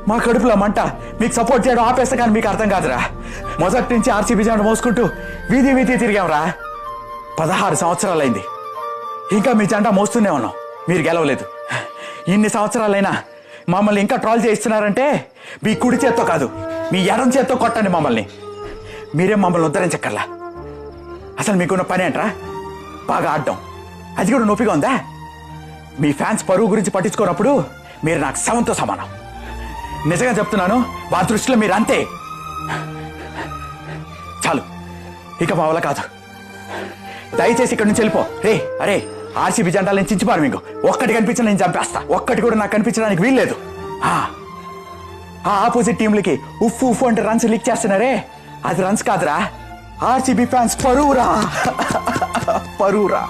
మా కడుపులో మంట మీకు సపోర్ట్ చేయడం ఆపేస్తా కానీ మీకు అర్థం కాదురా. మొదటి నుంచి ఆర్సీబీ జెండా మోసుకుంటూ వీధి వీధి తిరిగాంరా. 16 సంవత్సరాలైంది. ఇంకా మీ జెండా మోస్తూనే ఉన్నాం. మీరు గెలవలేదు. ఇన్ని సంవత్సరాలైనా మమ్మల్ని ఇంకా ట్రాల్ చేయిస్తున్నారంటే మీ కుడి చేత్తో కాదు, మీ ఎడం చేత్తో కొట్టండి మమ్మల్ని. మీరేం మమ్మల్ని ఉద్ధరించక్కర్లా. అసలు మీకున్న పని ఏంట్రా? బాగా ఆడడం, అది కూడా నొప్పిగా ఉందా? మీ ఫ్యాన్స్ పరువు గురించి పట్టించుకోనప్పుడు మీరు నాకు శవంతో సమానం. నిజంగా చెప్తున్నాను, వారి దృష్టిలో మీరు అంతే. చాలు, ఇక మా వల్ల కాదు. దయచేసి ఇక్కడి నుంచి వెళ్ళిపో. రే అరే, ఆర్సీబీ జెండాలు నేను చించిపారు. మీకు ఒక్కటి కనిపించిన నేను చంపేస్తా. ఒక్కటి కూడా నాకు కనిపించడానికి వీల్లేదు. ఆ ఆపోజిట్ టీంలకి ఉఫ్ ఉఫ్ అంటే రన్స్ లీక్ చేస్తున్నారే, అది రన్స్ కాదురా, ఆర్సీబీ ఫ్యాన్స్ పరువురా. పరువురా.